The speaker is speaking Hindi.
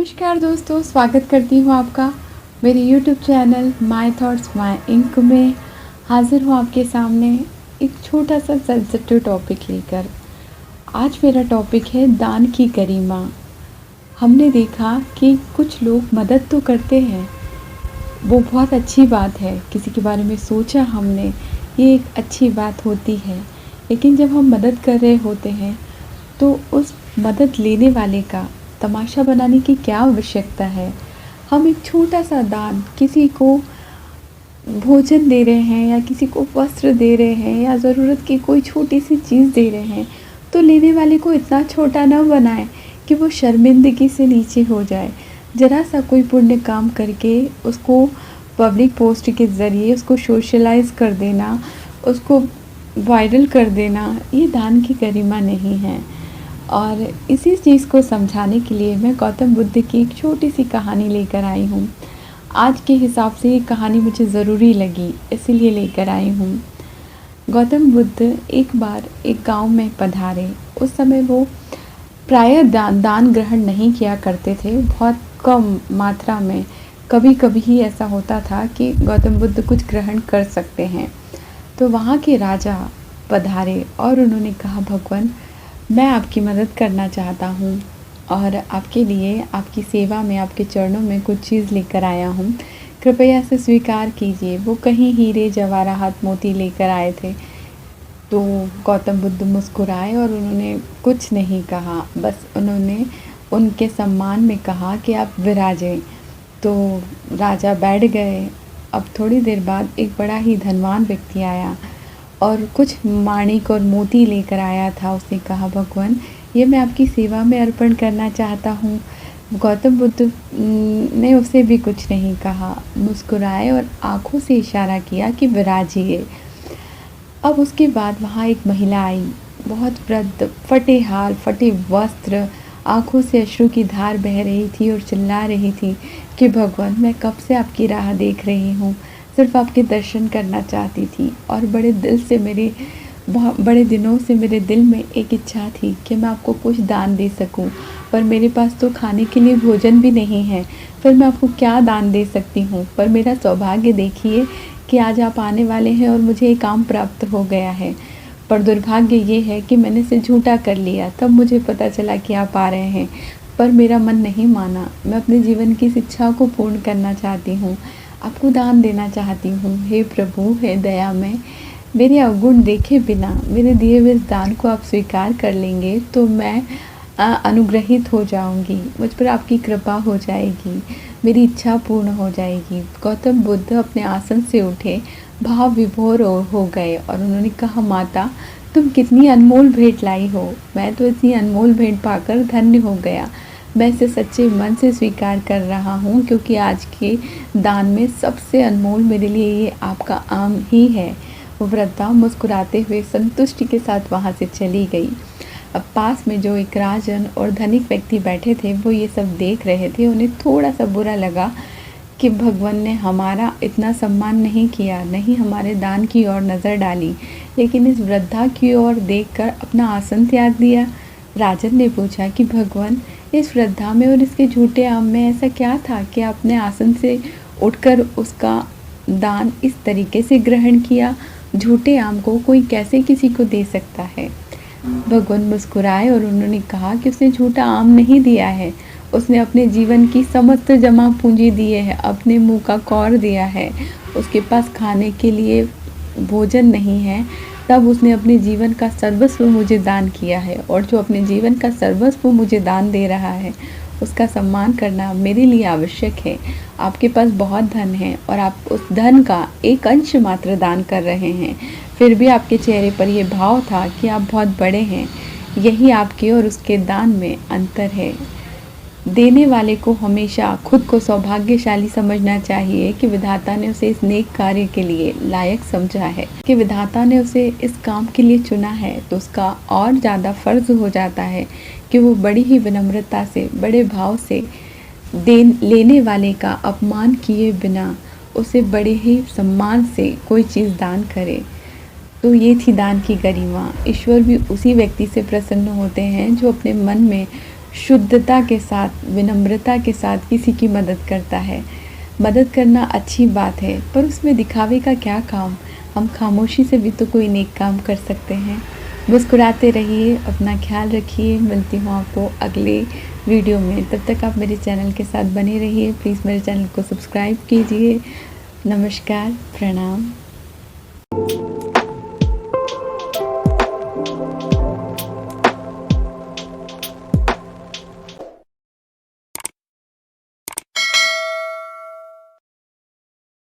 नमस्कार दोस्तों, स्वागत करती हूँ आपका मेरे YouTube channel my thoughts my ink में। हाजिर हूँ आपके सामने एक छोटा सा सेंसिटिव टॉपिक लेकर। आज मेरा टॉपिक है दान की गरिमा। हमने देखा कि कुछ लोग मदद तो करते हैं, वो बहुत अच्छी बात है। किसी के बारे में सोचा हमने, ये एक अच्छी बात होती है। लेकिन जब हम मदद कर रहे होते हैं तो उस मदद लेने वाले का तमाशा बनाने की क्या आवश्यकता है। हम एक छोटा सा दान, किसी को भोजन दे रहे हैं या किसी को वस्त्र दे रहे हैं या ज़रूरत की कोई छोटी सी चीज़ दे रहे हैं, तो लेने वाले को इतना छोटा न बनाएं कि वो शर्मिंदगी से नीचे हो जाए। ज़रा सा कोई पुण्य काम करके उसको पब्लिक पोस्ट के ज़रिए उसको सोशलाइज़ कर देना, उसको वायरल कर देना, ये दान की गरिमा नहीं है। और इसी चीज़ को समझाने के लिए मैं गौतम बुद्ध की एक छोटी सी कहानी लेकर आई हूँ। आज के हिसाब से ये कहानी मुझे ज़रूरी लगी, इसीलिए लेकर आई हूँ। गौतम बुद्ध एक बार एक गांव में पधारे। उस समय वो प्रायः दान ग्रहण नहीं किया करते थे, बहुत कम मात्रा में। कभी कभी ही ऐसा होता था कि गौतम बुद्ध कुछ ग्रहण कर सकते हैं। तो वहाँ के राजा पधारे और उन्होंने कहा, भगवान, मैं आपकी मदद करना चाहता हूँ और आपके लिए, आपकी सेवा में, आपके चरणों में कुछ चीज़ लेकर आया हूँ, कृपया इसे स्वीकार कीजिए। वो कहीं हीरे जवाहरात मोती लेकर आए थे। तो गौतम बुद्ध मुस्कुराए और उन्होंने कुछ नहीं कहा, बस उन्होंने उनके सम्मान में कहा कि आप विराजें। तो राजा बैठ गए। अब थोड़ी देर बाद एक बड़ा ही धनवान व्यक्ति आया और कुछ माणिक और मोती लेकर आया था। उसने कहा, भगवान, ये मैं आपकी सेवा में अर्पण करना चाहता हूँ। गौतम बुद्ध ने उसे भी कुछ नहीं कहा, मुस्कुराए और आँखों से इशारा किया कि विराजिए। अब उसके बाद वहाँ एक महिला आई, बहुत वृद्ध, फटे हाल, फटे वस्त्र, आँखों से अश्रु की धार बह रही थी और चिल्ला रही थी कि भगवान, मैं कब से आपकी राह देख रही हूँ, सिर्फ आपके दर्शन करना चाहती थी। और बड़े दिनों से मेरे दिल में एक इच्छा थी कि मैं आपको कुछ दान दे सकूं, पर मेरे पास तो खाने के लिए भोजन भी नहीं है। फिर मैं आपको क्या दान दे सकती हूँ। पर मेरा सौभाग्य देखिए कि आज आप आने वाले हैं और मुझे एक काम प्राप्त हो गया है। पर दुर्भाग्य ये है कि मैंने इसे झूठा कर लिया। तब मुझे पता चला कि आप आ रहे हैं, पर मेरा मन नहीं माना। मैं अपने जीवन की इस इच्छा को पूर्ण करना चाहती हूँ, आपको दान देना चाहती हूँ। हे प्रभु, हे दया में, मेरे अवगुण देखे बिना मेरे दिए हुए इस दान को आप स्वीकार कर लेंगे तो मैं अनुग्रहित हो जाऊंगी, मुझ पर आपकी कृपा हो जाएगी, मेरी इच्छा पूर्ण हो जाएगी। गौतम बुद्ध अपने आसन से उठे, भाव विभोर हो गए और उन्होंने कहा, माता, तुम कितनी अनमोल भेंट लाई हो। मैं तो इतनी अनमोल भेंट पाकर धन्य हो गया। मैं इसे सच्चे मन से स्वीकार कर रहा हूँ, क्योंकि आज के दान में सबसे अनमोल मेरे लिए ये आपका आम ही है। वो वृद्धा मुस्कुराते हुए संतुष्टि के साथ वहाँ से चली गई। अब पास में जो एक राजन और धनिक व्यक्ति बैठे थे, वो ये सब देख रहे थे। उन्हें थोड़ा सा बुरा लगा कि भगवान ने हमारा इतना सम्मान नहीं किया, नहीं हमारे दान की ओर नज़र डाली, लेकिन इस वृद्धा की ओर देखकर अपना आसन त्याग दिया। राजन ने पूछा कि भगवान, इस वृद्धा में और इसके झूठे आम में ऐसा क्या था कि आपने आसन से उठकर उसका दान इस तरीके से ग्रहण किया। झूठे आम को कोई कैसे किसी को दे सकता है। भगवान मुस्कुराए और उन्होंने कहा कि उसने झूठा आम नहीं दिया है, उसने अपने जीवन की समस्त जमा पूंजी दिए है, अपने मुंह का कौर दिया है। उसके पास खाने के लिए भोजन नहीं है, तब उसने अपने जीवन का सर्वस्व मुझे दान किया है। और जो अपने जीवन का सर्वस्व मुझे दान दे रहा है, उसका सम्मान करना मेरे लिए आवश्यक है। आपके पास बहुत धन है और आप उस धन का एक अंश मात्र दान कर रहे हैं, फिर भी आपके चेहरे पर यह भाव था कि आप बहुत बड़े हैं। यही आपके और उसके दान में अंतर है। देने वाले को हमेशा खुद को सौभाग्यशाली समझना चाहिए कि विधाता ने उसे इस नेक कार्य के लिए लायक समझा है, कि विधाता ने उसे इस काम के लिए चुना है। तो उसका और ज़्यादा फ़र्ज़ हो जाता है कि वो बड़ी ही विनम्रता से, बड़े भाव से लेने वाले का अपमान किए बिना उसे बड़े ही सम्मान से कोई चीज़ दान करे। तो ये थी दान की गरिमा। ईश्वर भी उसी व्यक्ति से प्रसन्न होते हैं जो अपने मन में शुद्धता के साथ, विनम्रता के साथ किसी की मदद करता है। मदद करना अच्छी बात है, पर उसमें दिखावे का क्या काम? हम खामोशी से भी तो कोई नेक काम कर सकते हैं। मुस्कुराते रहिए, अपना ख्याल रखिए। मिलती हूँ आपको अगले वीडियो में। तब तक आप मेरे चैनल के साथ बने रहिए। प्लीज़ मेरे चैनल को सब्सक्राइब कीजिए। नमस्कार, प्रणाम।